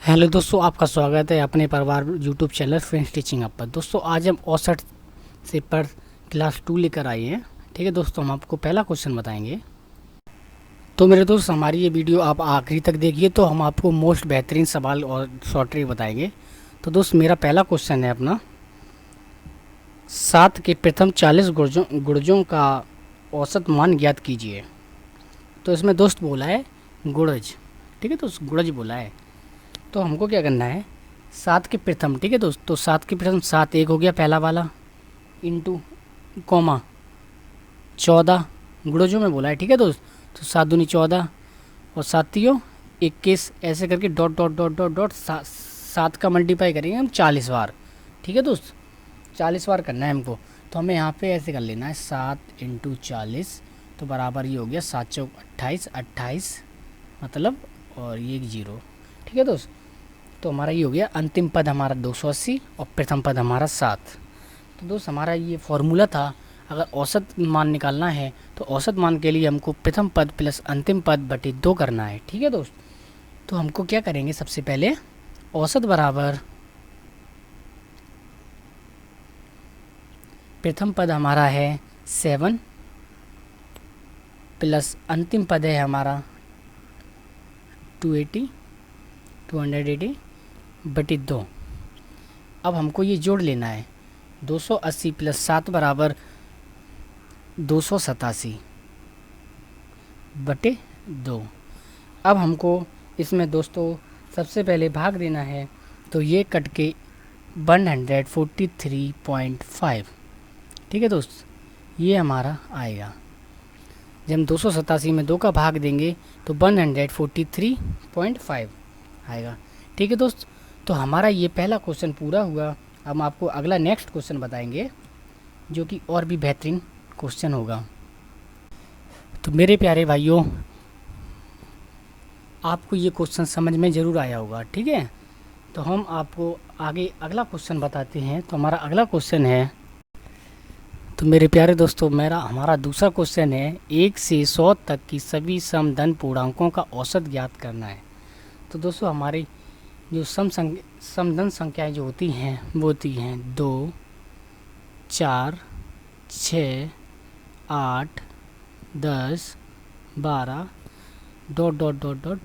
Hello दोस्तों, आपका स्वागत है अपने परिवार YouTube channel friends teaching up पर। दोस्तों आज हम औसत से पर क्लास 2 लेकर आए हैं। ठीक है दोस्तों, हम आपको पहला क्वेश्चन बताएंगे। तो मेरे दोस्त, हमारी ये वीडियो आप आखिरी तक देखिए तो हम आपको मोस्ट बेहतरीन सवाल और शॉर्ट ट्रिक बताएंगे। तो दोस्त, मेरा पहला क्वेश्चन है अपना, 7 के प्रथम 40 गुणजों का औसत मान ज्ञात कीजिए। तो इसमें दोस्त बोला है गुणज। ठीक है दोस्त, गुणज बोला है। तो हमको क्या करना है, 7 के प्रथम। ठीक है दोस्त, तो 7 के प्रथम 7 एक हो गया पहला वाला, इंटू कॉमा 14 गुणजों में बोला है। ठीक है दोस्त, तो 7 दूनी 14 और 7 21, ऐसे करके dot dot dot dot dot 7 का मल्टीप्लाई करेंगे हम 40 बार। ठीक है दोस्त, 40 बार करना है हमको। तो हमें यहाँ पे ऐसे कर लेना है 7 इंटू 40, तो बराबर ये हो गया 7 चौक 28, 28 मतलब और ये 1 0। ठीक है दोस्त, तो हमारा ये हो गया अंतिम पद हमारा 280 और प्रथम पद हमारा 7। तो दोस्त हमारा ये फॉर्मूला था, अगर औसत मान निकालना है तो औसत मान के लिए हमको प्रथम पद प्लस अंतिम पद बटे 2 करना है। ठीक है दोस्त, तो हमको क्या करेंगे, सबसे पहले औसत बराबर प्रथम पद हमारा है 7 प्लस अंतिम पद है हमारा 280 बटे 2। अब हमको ये जोड़ लेना है, 280 प्लस 7 बराबर 287 बटे 2। अब हमको इसमें दोस्तों सबसे पहले भाग देना है, तो ये कट के 143.5। ठीक है दोस्त, ये हमारा आएगा। जब हम 287 में 2 का भाग देंगे तो 143.5 आएगा। ठीक है दोस्त, तो हमारा ये पहला क्वेश्चन पूरा हुआ। अब हम आपको अगला नेक्स्ट क्वेश्चन बताएंगे जो कि और भी बेहतरीन क्वेश्चन होगा। तो मेरे प्यारे भाइयों, आपको ये क्वेश्चन समझ में ज़रूर आया होगा। ठीक है, तो हम आपको आगे अगला क्वेश्चन बताते हैं। तो हमारा अगला क्वेश्चन है, तो मेरे प्यारे दोस्तों हमारा दूसरा क्वेश्चन है, 1 से 100 तक की सभी समधन पूर्णांकों का औसत ज्ञात करना है। तो दोस्तों हमारी जो समधन संख्याएं जो होती हैं वो होती हैं 2, 4, 6, 8, 10, 12 डॉट डॉट डॉट डॉट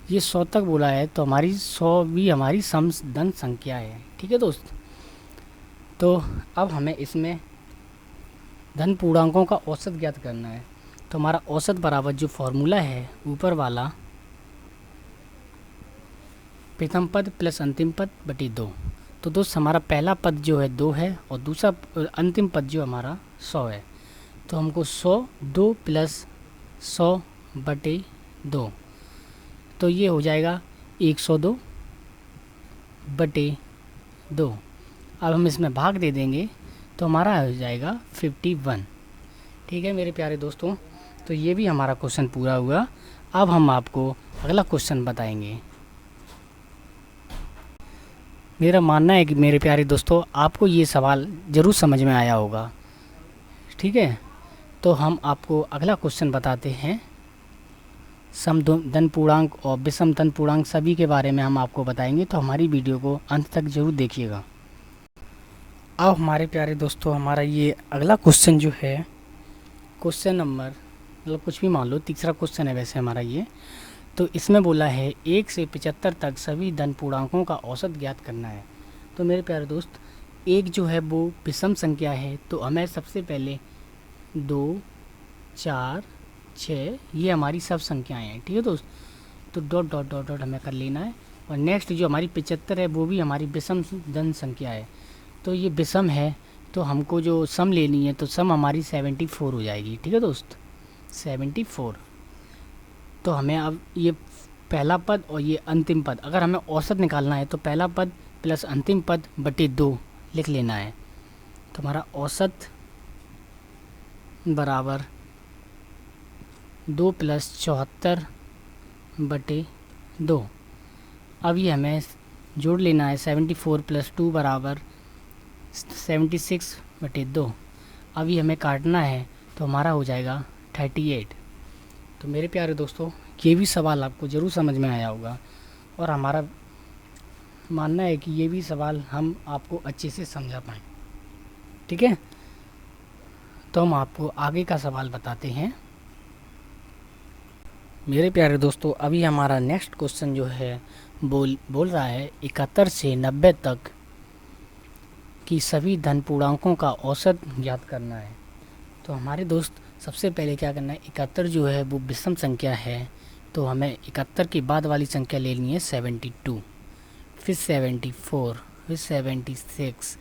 ये 100 तक बोला है। तो हमारी 100 भी हमारी समधन संख्या है। ठीक है दोस्त, तो अब हमें इसमें धन पूर्णांकों का औसत ज्ञात करना है। तो हमारा औसत बराबर जो फॉर्मूला है ऊपर वाला, प्रथम पद प्लस अंतिम पद बटी 2। तो दोस्त हमारा पहला पद जो है 2 है और दूसरा अंतिम पद जो हमारा 100 है। तो हमको 2 प्लस 100 बटे 2, तो ये हो जाएगा 102 बटे 2। अब हम इसमें भाग दे देंगे तो हमारा हो जाएगा 51। ठीक है मेरे प्यारे दोस्तों, तो ये भी हमारा क्वेश्चन पूरा हुआ। अब हम आपको अगला क्वेश्चन बताएंगे। मेरा मानना है कि मेरे प्यारे दोस्तों आपको ये सवाल ज़रूर समझ में आया होगा। ठीक है, तो हम आपको अगला क्वेश्चन बताते हैं। समधन पूर्णांक और विषम धन पूर्णांक सभी के बारे में हम आपको बताएंगे, तो हमारी वीडियो को अंत तक ज़रूर देखिएगा। अब हमारे प्यारे दोस्तों हमारा ये अगला क्वेश्चन जो है, क्वेश्चन नंबर मतलब कुछ भी मान लो, तीसरा क्वेश्चन है वैसे हमारा ये। तो इसमें बोला है 1 से 75 तक सभी धन पूर्णांकों का औसत ज्ञात करना है। तो मेरे प्यारे दोस्त, एक जो है वो विषम संख्या है, तो हमें सबसे पहले 2, 4, 6 ये हमारी सब संख्याएं हैं। ठीक है दोस्त, तो डॉट डॉट डॉट डॉट हमें कर लेना है। और नेक्स्ट जो हमारी 75 है वो भी हमारी विषम धन संख्या है। तो ये विषम है, तो हमको जो सम लेनी है तो सम हमारी 74 हो जाएगी। ठीक है दोस्त, 74। तो हमें अब ये पहला पद और ये अंतिम पद, अगर हमें औसत निकालना है तो पहला पद प्लस अंतिम पद बटे 2 लिख लेना है। तो हमारा औसत बराबर 2 प्लस 74 बटे 2। अब ये हमें जोड़ लेना है, 74 प्लस 2 बराबर 76 बटे 2। अब ये हमें काटना है तो हमारा हो जाएगा 38। तो मेरे प्यारे दोस्तों ये भी सवाल आपको ज़रूर समझ में आया होगा। और हमारा मानना है कि ये भी सवाल हम आपको अच्छे से समझा पाएँ। ठीक है, तो हम आपको आगे का सवाल बताते हैं। मेरे प्यारे दोस्तों, अभी हमारा नेक्स्ट क्वेश्चन जो है बोल रहा है 71 से 90 तक की सभी धन पूर्णांकों का औसत ज्ञात करना है। तो हमारे दोस्त सबसे पहले क्या करना है, 71 जो है वो विषम संख्या है, तो हमें 71 के बाद वाली संख्या लेनी है 72, फिर 74, फिर 76,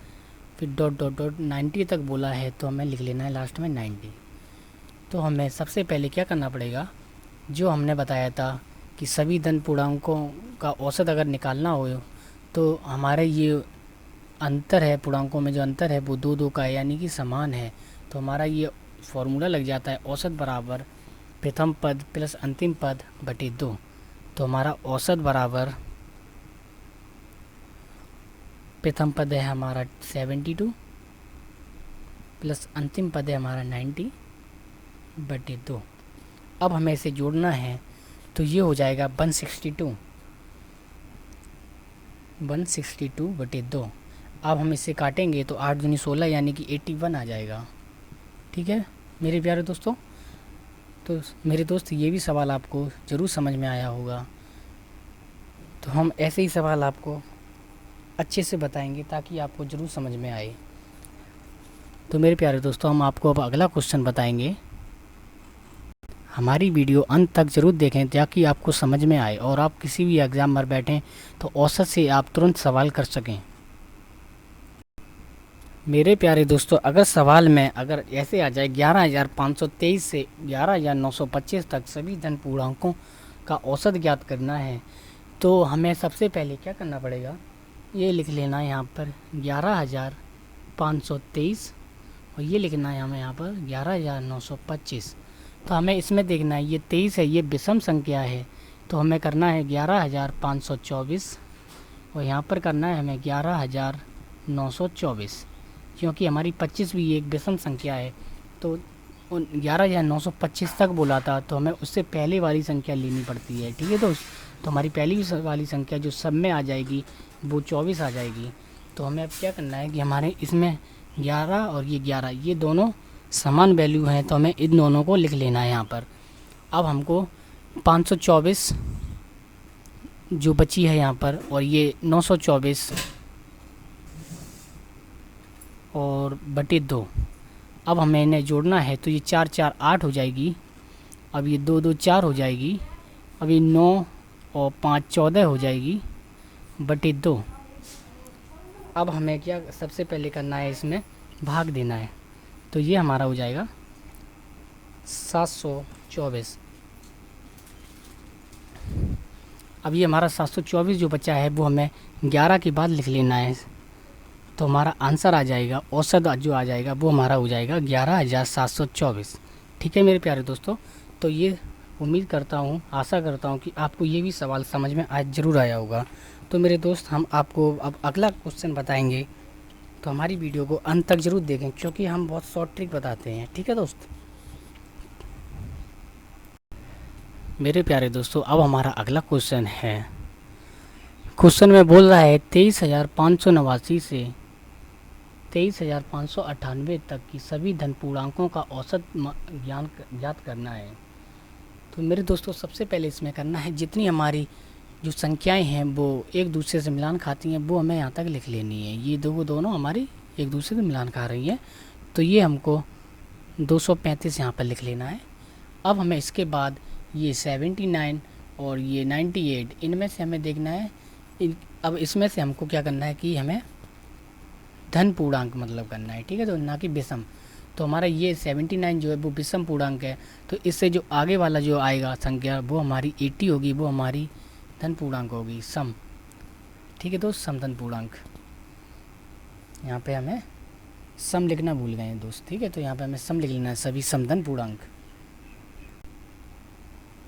फिर डॉट डॉट डॉट 90 तक बोला है, तो हमें लिख लेना है लास्ट में 90। तो हमें सबसे पहले क्या करना पड़ेगा, जो हमने बताया था कि सभी धन पूर्णांकों का औसत अगर निकालना हो तो हमारे ये अंतर है, पूर्णांकों में जो अंतर है वो दो दो का है, यानी कि समान है। तो हमारा ये फॉर्मूला लग जाता है औसत बराबर प्रथम पद प्लस अंतिम पद बटे 2। तो हमारा औसत बराबर प्रथम पद है हमारा 72 प्लस अंतिम पद है हमारा 90 बटे 2। अब हमें इसे जोड़ना है, तो ये हो जाएगा 162 बटे 2। अब हम इसे काटेंगे तो 8 दूनी 16 यानी कि 81 आ जाएगा। ठीक है मेरे प्यारे दोस्तों, तो मेरे दोस्त ये भी सवाल आपको ज़रूर समझ में आया होगा। तो हम ऐसे ही सवाल आपको अच्छे से बताएंगे ताकि आपको ज़रूर समझ में आए। तो मेरे प्यारे दोस्तों, हम आपको अब अगला क्वेश्चन बताएंगे। हमारी वीडियो अंत तक ज़रूर देखें ताकि आपको समझ में आए और आप किसी भी एग्ज़ाम में बैठें तो औसत से आप तुरंत सवाल कर सकें। मेरे प्यारे दोस्तों, अगर सवाल में अगर ऐसे आ जाए 11,523 से 11,925 तक सभी धन पूर्णांकों का औसत ज्ञात करना है, तो हमें सबसे पहले क्या करना पड़ेगा, ये लिख लेना है यहाँ पर 11,523 और ये लिखना है हमें यहाँ पर 11,925। तो हमें इसमें देखना है ये 23 है, ये विषम संख्या है, तो हमें करना है 11,524 और यहाँ पर करना है हमें 11,924, क्योंकि हमारी 25 भी एक विषम संख्या है। तो 11,925 तक बोला था, तो हमें उससे पहले वाली संख्या लेनी पड़ती है। ठीक है दोस्त, तो हमारी पहली वाली संख्या जो सब में आ जाएगी वो 24 आ जाएगी। तो हमें अब क्या करना है कि हमारे इसमें 11 और ये 11 ये दोनों समान वैल्यू हैं, तो हमें इन दोनों को लिख लेना है यहाँ पर। अब हमको 524 जो बची है यहाँ पर, और ये 924 और बटे 2। अब हमें इन्हें जोड़ना है, तो ये 4 4 8 हो जाएगी, अब ये 2 2 4 हो जाएगी, अब ये 9 और 5 14 हो जाएगी बटे 2। अब हमें क्या सबसे पहले करना है, इसमें भाग देना है, तो ये हमारा हो जाएगा 724। अब ये हमारा 724 जो बचा है वो हमें 11 के बाद लिख लेना है, तो हमारा आंसर आ जाएगा, औसत जो आ जाएगा वो हमारा हो जाएगा 11,724। ठीक है मेरे प्यारे दोस्तों, तो ये उम्मीद करता हूँ, आशा करता हूँ कि आपको ये भी सवाल समझ में आज ज़रूर आया होगा। तो मेरे दोस्त, हम आपको अब अगला क्वेश्चन बताएंगे, तो हमारी वीडियो को अंत तक ज़रूर देखें क्योंकि हम बहुत शॉर्ट ट्रिक बताते हैं। ठीक है दोस्त, मेरे प्यारे दोस्तों, अब हमारा अगला क्वेश्चन है। क्वेश्चन में बोल रहा है 23,589 से 23,598 तक की सभी धन पूर्णांकों का औसत ज्ञात करना है। तो मेरे दोस्तों, सबसे पहले इसमें करना है, जितनी हमारी जो संख्याएं हैं वो एक दूसरे से मिलान खाती हैं वो हमें यहाँ तक लिख लेनी है। ये दोनों हमारी एक दूसरे से मिलान खा रही हैं, तो ये हमको 235 यहाँ पर लिख लेना है। अब हमें इसके बाद ये 79 और ये 98 इनमें से हमें देखना है। अब इसमें से हमको क्या करना है कि हमें धन पूर्णांक मतलब करना है। ठीक है, तो ना कि विषम। तो हमारा ये 79 जो है वो विषम पूर्णांक है, तो इससे जो आगे वाला जो आएगा संख्या वो हमारी 80 होगी, वो हमारी धन पूर्णांक होगी, सम। ठीक है दोस्त, सम धन पूर्णांक। यहाँ पे हमें सम लिखना भूल गए हैं दोस्त। ठीक है, तो यहाँ पे हमें सम लिख लेना है, सभी समधन पूर्णांक।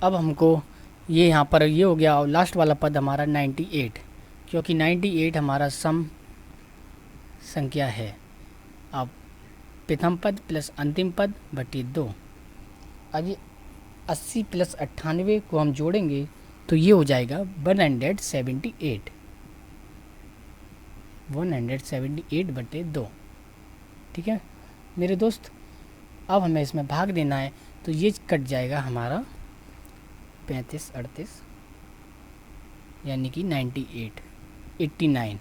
अब हमको ये यहाँ पर ये हो गया, और लास्ट वाला पद हमारा 98, क्योंकि 98 हमारा सम संख्या है। अब प्रथम पद प्लस अंतिम पद बटे 2। अब ये 80 प्लस 98 को हम जोड़ेंगे तो ये हो जाएगा 178। 178/2। ठीक है मेरे दोस्त, अब हमें इसमें भाग देना है, तो ये कट जाएगा हमारा 35/38 यानी कि 89।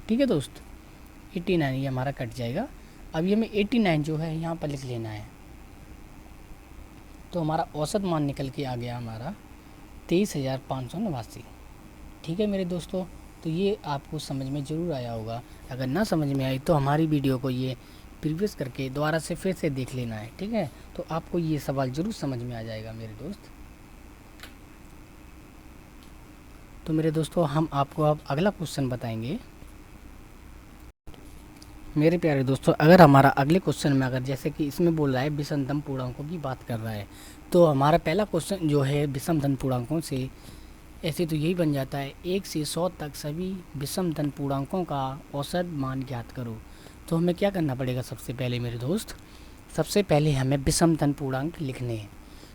ठीक है दोस्त, 89 ये हमारा कट जाएगा। अब ये हमें 89 जो है यहाँ पर लिख लेना है, तो हमारा औसत मान निकल के आ गया हमारा 23,589। ठीक है मेरे दोस्तों, तो ये आपको समझ में ज़रूर आया होगा। अगर ना समझ में आई तो हमारी वीडियो को ये प्रीवियस करके दोबारा से फिर से देख लेना है। ठीक है, तो आपको ये सवाल ज़रूर समझ में आ जाएगा मेरे दोस्त। तो मेरे दोस्तों हम आपको अब अगला क्वेश्चन बताएंगे। मेरे प्यारे दोस्तों, अगर हमारा अगले क्वेश्चन में अगर जैसे कि इसमें बोल रहा है विषमतम पूर्णांकों की बात कर रहा है, तो हमारा पहला क्वेश्चन जो है विषमतम पूर्णांकों से ऐसे तो यही बन जाता है 1 से 100 तक सभी विषमतम पूर्णांकों का औसत मान ज्ञात करो। तो हमें क्या करना पड़ेगा सबसे पहले मेरे दोस्त, सबसे पहले हमें विषमतम पूर्णांक लिखने हैं।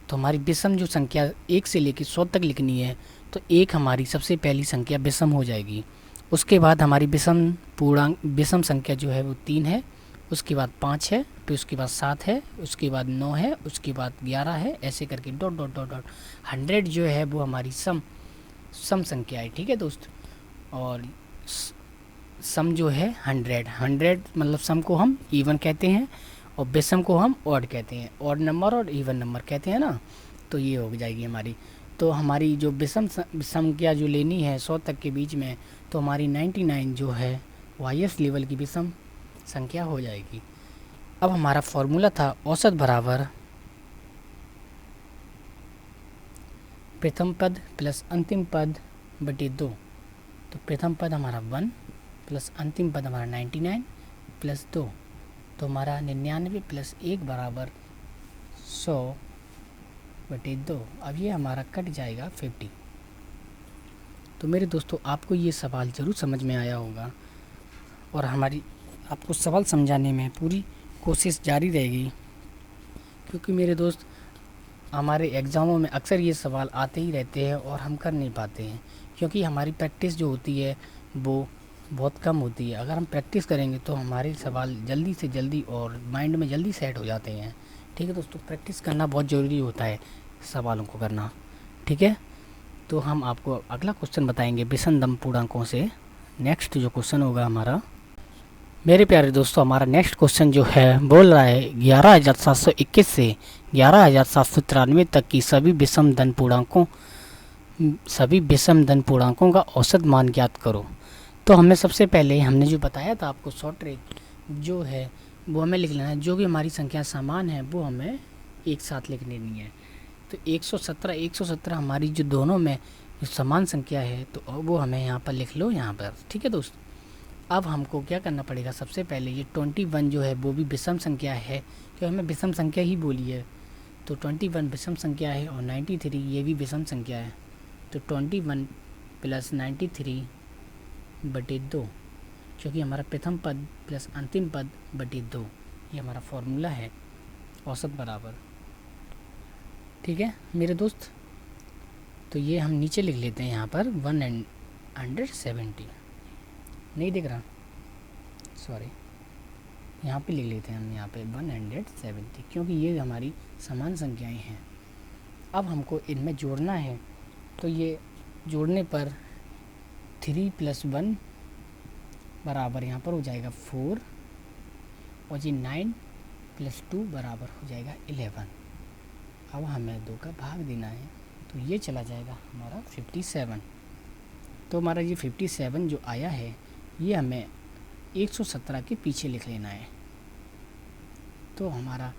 तो हमारी विषम जो संख्या 1 से लेकर 100 तक लिखनी है, तो 1 हमारी सबसे पहली संख्या विषम हो जाएगी। उसके बाद हमारी विषम संख्या जो है वो 3 है, उसके बाद 5 है, फिर उसके बाद 7 है, उसके बाद 9 है, उसके बाद 11 है, ऐसे करके डॉट डॉट डॉट डॉट 100 जो है वो हमारी सम संख्या है। ठीक है दोस्त, और सम जो है 100 मतलब सम को हम इवन कहते हैं और विषम को हम ऑड कहते हैं, ऑड नंबर और इवन नंबर कहते हैं ना। तो ये हो जाएगी हमारी, तो हमारी जो विषम संख्या जो लेनी है 100 तक के बीच में, तो हमारी 99 जो है वो हाईएस्ट लेवल की विषम संख्या हो जाएगी। अब हमारा फॉर्मूला था औसत बराबर प्रथम पद प्लस अंतिम पद बटे 2। तो प्रथम पद हमारा 1 प्लस अंतिम पद हमारा 99 प्लस 2, तो हमारा 99 प्लस 1 बराबर 100 बटे 2। अब ये हमारा कट जाएगा 50। तो मेरे दोस्तों आपको ये सवाल ज़रूर समझ में आया होगा और हमारी आपको सवाल समझाने में पूरी कोशिश जारी रहेगी, क्योंकि मेरे दोस्त हमारे एग्ज़ामों में अक्सर ये सवाल आते ही रहते हैं और हम कर नहीं पाते हैं, क्योंकि हमारी प्रैक्टिस जो होती है वो बहुत कम होती है। अगर हम प्रैक्टिस करेंगे तो हमारे सवाल जल्दी से जल्दी और माइंड में जल्दी सेट हो जाते हैं। ठीक है दोस्तों, प्रैक्टिस करना बहुत ज़रूरी होता है सवालों को करना। ठीक है, तो हम आपको अगला क्वेश्चन बताएंगे विषमतम पूर्णांकों से। नेक्स्ट जो क्वेश्चन होगा हमारा, मेरे प्यारे दोस्तों, हमारा नेक्स्ट क्वेश्चन जो है बोल रहा है 11,721 से 11,793 तक की सभी विषम धन पूर्णांकों का औसत मान ज्ञात करो। तो हमें सबसे पहले हमने जो बताया था आपको शॉर्ट ट्रिक जो है वो हमें लिख लेना है। जो भी हमारी संख्या समान है वो हमें एक साथ लिख लेनी है। तो 117 हमारी जो दोनों में जो समान संख्या है तो वो हमें यहाँ पर लिख लो यहाँ पर। ठीक है दोस्त, अब हमको क्या करना पड़ेगा, सबसे पहले ये 21 जो है वो भी विषम संख्या है, क्योंकि हमें विषम संख्या ही बोली है। तो 21 विषम संख्या है और 93 ये भी विषम संख्या है। तो 21 प्लस 93 बटे 2, क्योंकि हमारा प्रथम पद प्लस अंतिम पद बटे 2 ये हमारा फॉर्मूला है औसत बराबर। ठीक है मेरे दोस्त, तो ये हम नीचे लिख लेते हैं यहाँ पर 170 नहीं दिख रहा, सॉरी, यहाँ पे लिख लेते हैं हम यहाँ पे 170, क्योंकि ये हमारी समान संख्याएं हैं। अब हमको इनमें जोड़ना है, तो ये जोड़ने पर 3 + 1 बराबर यहाँ पर हो जाएगा 4 और ये 9 + 2 बराबर हो जाएगा 11। अब हमें 2 का भाग देना है, तो ये चला जाएगा हमारा 57। तो हमारा ये 57 जो आया है ये हमें 117 के पीछे लिख लेना है। तो हमारा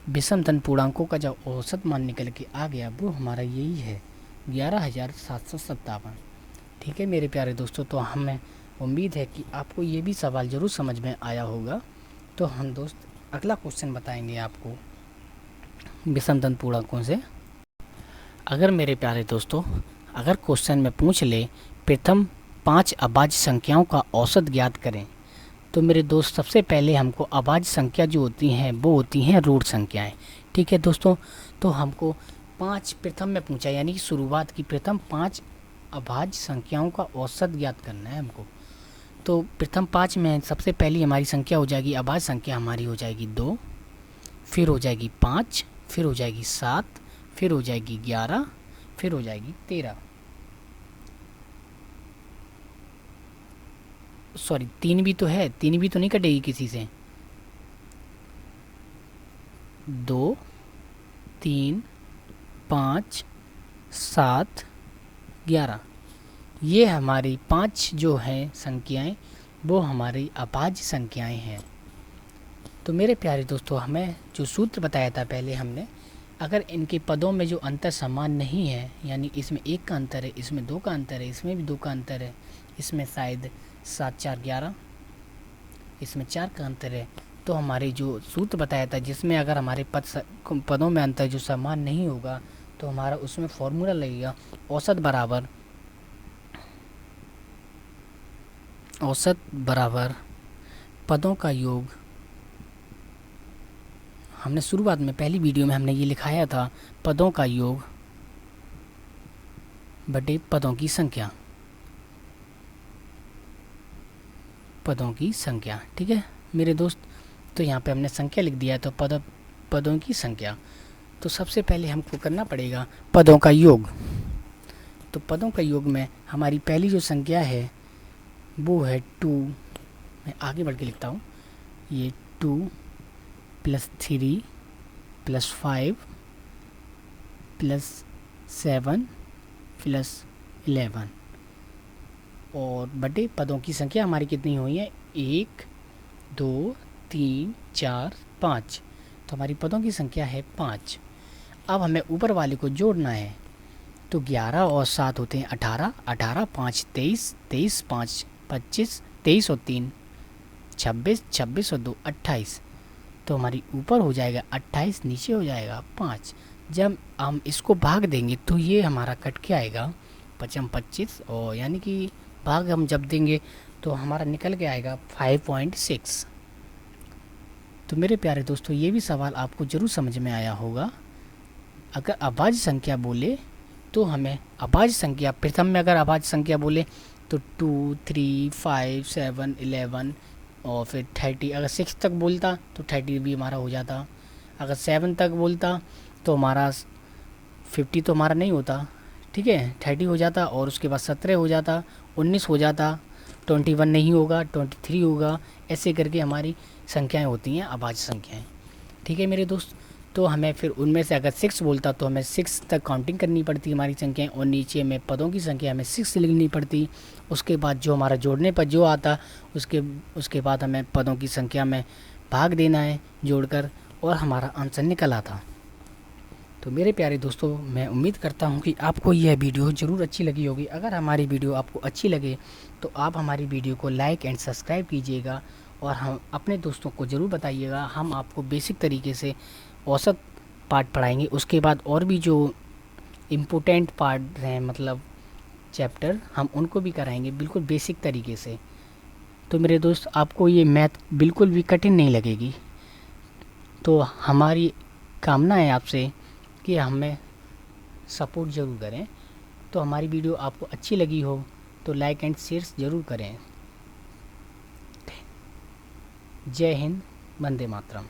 विषम धन पूर्णांकों का जो औसत मान निकल के आ गया वो हमारा यही है 11,757। ठीक है मेरे प्यारे दोस्तों, तो हमें उम्मीद है कि आपको ये भी सवाल ज़रूर समझ में आया होगा। तो हम दोस्त अगला क्वेश्चन बताएंगे आपको विषम धन पूर्णांकों से। अगर मेरे प्यारे दोस्तों अगर क्वेश्चन में पूछ ले प्रथम 5 अभाज्य संख्याओं का औसत ज्ञात करें, तो मेरे दोस्त सबसे पहले हमको अभाज्य संख्या जो होती हैं वो होती हैं रूट संख्याएं। ठीक है दोस्तों, तो हमको 5 प्रथम में पूछा, यानी कि शुरुआत की प्रथम 5 अभाज्य संख्याओं का औसत ज्ञात करना है हमको। तो प्रथम 5 में सबसे पहली हमारी संख्या हो जाएगी, अभाज्य संख्या हमारी हो जाएगी 2, फिर हो जाएगी 5, फिर हो जाएगी 7, फिर हो जाएगी 11, फिर हो जाएगी 13। सॉरी 3 भी तो है, 3 भी तो नहीं कटेगी किसी से। 2, 3, 5, 7, 11, ये हमारी 5 जो हैं संख्याएं वो हमारी अभाज्य संख्याएं हैं। तो मेरे प्यारे दोस्तों, हमें जो सूत्र बताया था पहले हमने, अगर इनके पदों में जो अंतर समान नहीं है, यानी इसमें 1 का अंतर है, इसमें 2 का अंतर है, इसमें भी 2 का अंतर है, इसमें शायद 7, 4, 11, इसमें 4 का अंतर है, तो हमारे जो सूत्र बताया था जिसमें अगर हमारे पदों में अंतर जो समान नहीं होगा तो हमारा उसमें फॉर्मूला लगेगा औसत बराबर पदों का योग। हमने शुरुआत में पहली वीडियो में हमने ये लिखाया था, पदों का योग बटे पदों की संख्या, पदों की संख्या। ठीक है मेरे दोस्त, तो यहाँ पे हमने संख्या लिख दिया है, तो पदों की संख्या। तो सबसे पहले हमको करना पड़ेगा पदों का योग। तो पदों का योग में हमारी पहली जो संख्या है वो है 2। मैं आगे बढ़ के लिखता हूँ, ये 2 + 3 + 5 + 7 + 11 और बटे पदों की संख्या हमारी कितनी हुई है, 1, 2, 3, 4, 5। तो हमारी पदों की संख्या है 5। अब हमें ऊपर वाले को जोड़ना है, तो 11 और 7 होते हैं 18, 18 5 23, 23 5 25, 23 और 3 26, 26 और 2 28। तो हमारी ऊपर हो जाएगा 28, नीचे हो जाएगा 5। जब हम इसको भाग देंगे तो ये हमारा कट के आएगा 55 25, और यानी कि भाग हम जब देंगे तो हमारा निकल के आएगा 5.6। तो मेरे प्यारे दोस्तों, ये भी सवाल आपको ज़रूर समझ में आया होगा। अगर अभाज्य संख्या बोले तो हमें अभाज्य संख्या प्रथम में अगर अभाज्य संख्या बोले तो 2, 3, 5, 7, 11 और फिर 30। अगर 6 तक बोलता तो 30 भी हमारा हो जाता। अगर 7 तक बोलता तो हमारा 50 तो हमारा नहीं होता, ठीक है, 30 हो जाता, और उसके बाद 17 हो जाता, 19 हो जाता, 21 नहीं होगा, 23 होगा। ऐसे करके हमारी संख्याएं होती हैं अभाज्य संख्याएं। ठीक है मेरे दोस्त, तो हमें फिर उनमें से अगर 6 बोलता तो हमें 6 तक काउंटिंग करनी पड़ती हमारी संख्याएं, और नीचे में पदों की संख्या हमें 6 लिखनी पड़ती। उसके बाद जो हमारा जोड़ने पर जो आता उसके बाद हमें पदों की संख्या में भाग देना है जोड़कर, और हमारा आंसर निकल आता। तो मेरे प्यारे दोस्तों, मैं उम्मीद करता हूँ कि आपको यह वीडियो ज़रूर अच्छी लगी होगी। अगर हमारी वीडियो आपको अच्छी लगे तो आप हमारी वीडियो को लाइक एंड सब्सक्राइब कीजिएगा, और हम अपने दोस्तों को ज़रूर बताइएगा। हम आपको बेसिक तरीके से औसत पार्ट पढ़ाएंगे, उसके बाद और भी जो इम्पोर्टेंट पार्ट हैं, मतलब चैप्टर, हम उनको भी कराएंगे बिल्कुल बेसिक तरीके से। तो मेरे दोस्त, आपको ये मैथ बिल्कुल भी कठिन नहीं लगेगी। तो हमारी कामना है आपसे कि हमें सपोर्ट ज़रूर करें। तो हमारी वीडियो आपको अच्छी लगी हो तो लाइक एंड शेयर ज़रूर करें। जय हिंद, वंदे मातरम।